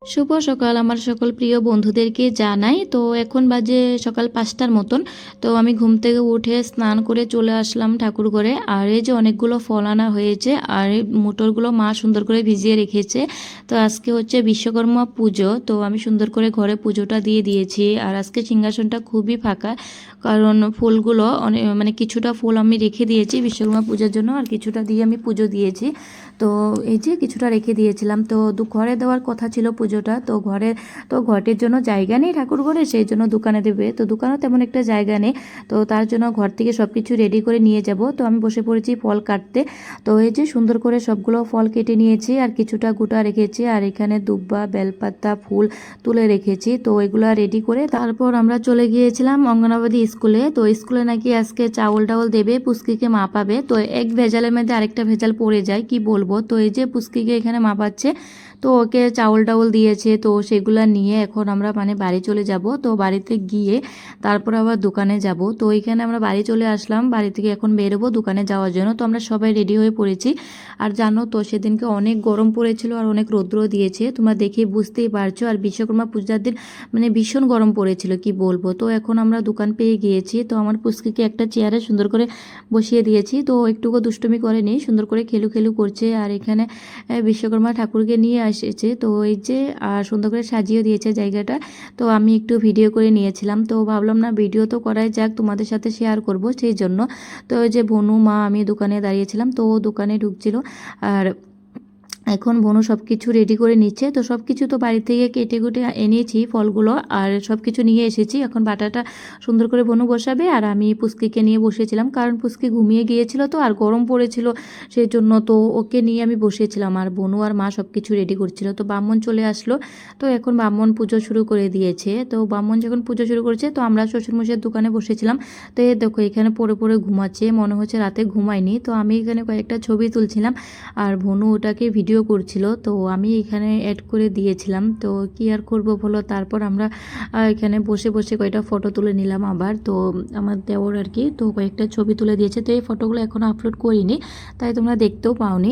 শুভ সকাল আমার সকল প্রিয় বন্ধুদেরকে জানাই। তো এখন বাজে সকাল ৫টার মতন। তো আমি ঘুম থেকে উঠে স্নান করে চলে আসলাম ঠাকুর ঘরে। আর এই যে অনেকগুলো ফল আনা হয়েছে আর এই মোটরগুলো মা সুন্দর করে ভিজিয়ে রেখেছে। তো আজকে হচ্ছে বিশ্বকর্মা পুজো, তো আমি সুন্দর করে ঘরে পুজোটা দিয়ে দিয়েছি। আর আজকে সিংহাসনটা খুবই ফাঁকা, কারণ ফুলগুলো অনেক মানে কিছুটা ফুল আমি রেখে দিয়েছি বিশ্বকর্মা পূজার জন্য, আর কিছুটা দিয়ে আমি পুজো দিয়েছি। তো এই যে কিছুটা রেখে দিয়েছিলাম। তো ঘরে দেওয়ার কথা ছিল পুজোটা, তো ঘটের জন্য জায়গা নেই ঠাকুর ঘরে, সেই জন্য দোকানে দেবে। তো দোকানেও তেমন একটা জায়গা নেই, তো তার জন্য ঘর থেকে সব কিছু রেডি করে নিয়ে যাব। তো আমি বসে পড়েছি ফল কাটতে। তো এই যে সুন্দর করে সবগুলো ফল কেটে নিয়েছি আর কিছুটা গোটা রেখেছি, আর এখানে দুব্বা বেলপাতা ফুল তুলে রেখেছি। তো এগুলো রেডি করে তারপর আমরা চলে গিয়েছিলাম অঙ্গনাবাদী স্কুলে। তো স্কুলে নাকি আজকে চাউল টাউল দেবে, পুস্কিকে মাপাবে। তো এক ভেজালের মধ্যে আরেকটা ভেজাল পড়ে যায়, কি বলবো। তো এই যে পুস্কিকে এখানে মাপাচ্ছে, তো ওকে চাউল টাউল দিয়েছে। তো সেগুলো নিয়ে এখন আমরা মানে বাড়ি চলে যাব। তো বাড়িতে গিয়ে তারপর আবার দোকানে যাব। তো এখানে আমরা বাড়ি চলে আসলাম, বাড়ি থেকে এখন বেরোবো দোকানে যাওয়ার জন্য। তো আমরা সবাই রেডি হয়ে পড়েছি। আর জানো তো সেদিনকে অনেক গরম পড়েছিল আর অনেক রৌদ্র দিয়েছে, তোমরা দেখে বুঝতেই পারছো। আর বিশ্বকর্মা পূজার দিন মানে ভীষণ গরম পড়েছিল, কি বলবো। তো এখন আমরা দোকান পেয়ে গিয়েছি। তো আমার পুস্কিকে একটা চেয়ারে সুন্দর করে বসিয়ে দিয়েছি। তো একটুকু দুষ্টুমি করেনি, সুন্দর করে খেলু খেলু করছে। আর এখানে বিশ্বকর্মা ঠাকুরকে নিয়ে এসেছে। তো এই যে সুন্দর করে সাজিয়ে দিয়েছে জায়গাটা। তো আমি একটু ভিডিও করে নিয়েছিলাম। তো ভাবলাম না ভিডিও তো করাই যাক, তোমাদের সাথে শেয়ার করব সেই জন্য। তো ওই যে ভনু মা আমি দোকানে দাঁড়িয়েছিলাম, তো ও দোকানে ঢুকছিল। আর এখন বনু সব কিছু রেডি করে নিচ্ছে। তো সব কিছু তো বাড়ি থেকে কেটে কুটে এনেছি ফলগুলো, আর সব কিছু নিয়ে এসেছি। এখন বাটাটা সুন্দর করে বনু বসাবে, আর আমি পুস্কিকে নিয়ে বসেছিলাম, কারণ পুস্কি ঘুমিয়ে গিয়েছিল তো আর গরম পড়েছিল সেই জন্য। তো ওকে নিয়ে আমি বসেছিলাম, আর বনু আর মা সব কিছু রেডি করছিল। তো ব্রাহ্মণ চলে আসলো, তো এখন ব্রাহ্মণ পুজো শুরু করে দিয়েছে। তো ব্রাহ্মণ যখন পুজো শুরু করেছে, তো আমরা শ্বশুরমশাইয়ের দোকানে বসেছিলাম। তো এই দেখো এখানে পড়ে পড়ে ঘুমাচ্ছে, মনে হচ্ছে রাতে ঘুমায়নি। তো আমি এখানে কয়েকটা ছবি তুলছিলাম, আর ভনু ওটাকে ভিডিও করছিল। তো আমি এখানে অ্যাড করে দিয়েছিলাম। তো কি আর করব বলো, তারপর আমরা এখানে বসে বসে কয়েকটা ফটো তুলে নিলাম আবার। তো আমার দেওর আর কি তো কয়েকটা ছবি তুলে দিয়েছে। তো এই ফটোগুলো এখনও আপলোড করিনি, তাই তোমরা দেখতেও পাওনি।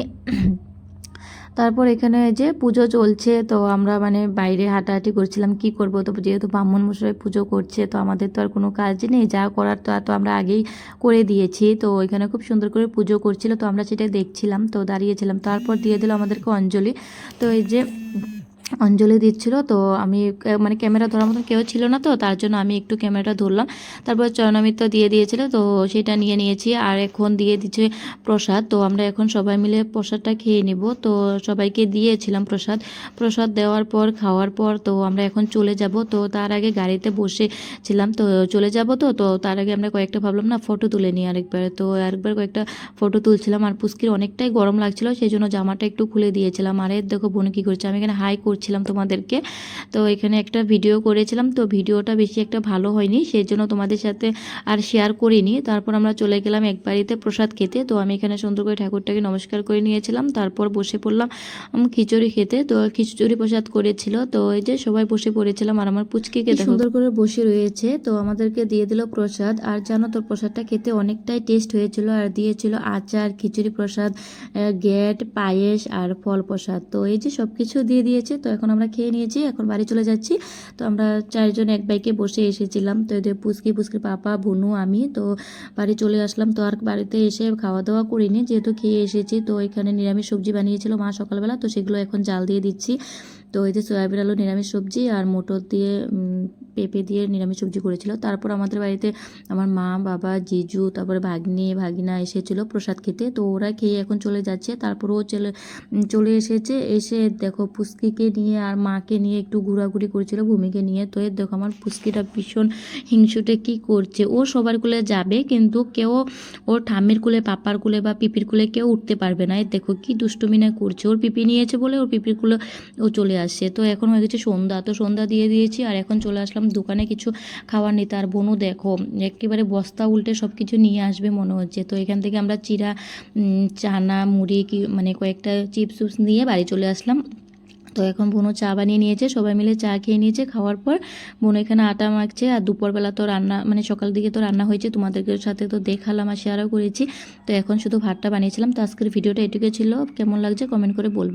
তারপর এখানে যে পুজো চলছে, তো আমরা মানে বাইরে হাঁটাহাঁটি করছিলাম, কি করব। তো যেহেতু ব্রাহ্মণ মশাই পুজো করছে, তো আমাদের তো আর কোনো কাজ নেই, যা করার তো তো আমরা আগেই করে দিয়েছি। তো এখানে খুব সুন্দর করে পুজো করছিল, তো আমরা সেটা দেখছিলাম, তো দাঁড়িয়েছিলাম। তারপর দিয়ে দিল আমাদেরকে অঞ্জলি। তো এই যে অঞ্জলি দিচ্ছিল, তো আমি মানে ক্যামেরা ধরার মতন কেউ ছিল না, তো তার জন্য আমি একটু ক্যামেরাটা ধরলাম। তারপর চরণামৃত দিয়ে দিয়েছিল, তো সেটা নিয়ে নিয়েছি। আর এখন দিয়ে দিচ্ছে প্রসাদ। তো আমরা এখন সবাই মিলে প্রসাদটা খেয়ে নিব। তো সবাইকে দিয়েছিলাম প্রসাদ। প্রসাদ দেওয়ার পর খাওয়ার পর তো আমরা এখন চলে যাব। তো তার আগে গাড়িতে বসেছিলাম, তো চলে যাব। তো তার আগে আমরা কয়েকটা ভাবলাম না ফটো তুলে নিই আরেকবার। তো আরেকবার কয়েকটা ফটো তুলছিলাম। আর পুস্কির অনেকটাই গরম লাগছিল, সেই জন্য জামাটা একটু খুলে দিয়েছিলাম। আর এর দেখো বোন কী করছে, আমি এখানে হাই করছিলাম তোমাদেরকে। তো এখানে একটা ভিডিও করেছিলাম, তো ভিডিওটা বেশি একটা ভালো হয়নি, সেই জন্য তোমাদের সাথে আর শেয়ার করিনি। তারপর আমরা চলে গেলাম এক বাড়িতে প্রসাদ খেতে। তো আমি এখানে সুন্দর করে ঠাকুরটাকে নমস্কার করে নিয়েছিলাম, তারপর বসে পড়লাম খিচুড়ি খেতে। তো খিচুড়ি প্রসাদ করেছিল, তো এই যে সবাই বসে পড়েছিলাম। আর আমার পুচকিকে সুন্দর করে বসে রয়েছে, তো আমাদেরকে দিয়ে দিল প্রসাদ। আর জানো তো প্রসাদটা খেতে অনেকটাই টেস্ট হয়েছিল। আর দিয়েছিল আচার, খিচুড়ি প্রসাদ, গেট, পায়েস আর ফল প্রসাদ। তো এই যে সব কিছু দিয়ে দিয়েছে। তো এখন আমরা খেয়ে নিয়েছি, এখন বাড়ি চলে যাচ্ছি। তো আমরা চারজন এক বাইকে বসে এসেছিলাম। তো এদের পুচকির পাপা, বোনু, আমি। তো বাড়ি চলে আসলাম। তো আর বাড়িতে এসে খাওয়া দাওয়া করিনি, যেহেতু খেয়ে এসেছি। তো এখানে নিরামিষ সবজি বানিয়েছিল মা সকালবেলা, তো সেগুলো এখন জাল দিয়ে দিচ্ছি। তো এই যে সয়াবিন আলু নিরামিষ সবজি, আর মটর দিয়ে পেঁপে দিয়ে নিরামিষ সবজি করেছিল। তারপর আমাদের বাড়িতে আমার মা, বাবা, জিজু, তারপরে ভাগ্নি ভাগিনা এসেছিলো প্রসাদ খেতে। তো ওরা খেয়ে এখন চলে যাচ্ছে। তারপর ও চলে এসেছে, এসে দেখো পুস্কিকে নিয়ে আর মাকে নিয়ে একটু ঘোরাঘুরি করছিল ভূমিকে নিয়ে। তো এর দেখো আমার পুস্কিটা ভীষণ হিংসুটে কি করছে, ও সবার কুলে যাবে কিন্তু কেউ ওর ঠাম্মির কুলে, পাপার কুলে বা পিপির কুলে কেউ উঠতে পারবে না। এর দেখো কি দুষ্টুমি না করছে, ওর পিপি নিয়েছে বলে ওর পিপির কুলে ও চলে আসছে। তো এখন হয়ে গেছে সন্ধ্যা, তো সন্ধ্যা দিয়ে দিয়েছি। আর এখন চলে আসলাম দোকানে কিছু খাবার নিতে। আর বোনও দেখো একেবারে বস্তা উল্টে সব কিছু নিয়ে আসবে মনে হচ্ছে। তো এখান থেকে আমরা চিরা, চানা, মুড়ি কি মানে কয়েকটা চিপস উপস নিয়ে বাড়ি চলে আসলাম। তো এখন বোনও চা বানিয়ে নিয়েছে, সবাই মিলে চা খেয়ে নিয়েছে। খাওয়ার পর বোন এখানে আটা মাখছে। আর দুপুরবেলা তো রান্না মানে সকাল দিকে তো রান্না হয়েছে, তোমাদেরকে সাথে তো দেখালাম আর শেয়ারও করেছি। তো এখন শুধু ভাতটা বানিয়েছিলাম। তো আজকের ভিডিওটা এটুকু ছিল, কেমন লাগছে কমেন্ট করে বলবে।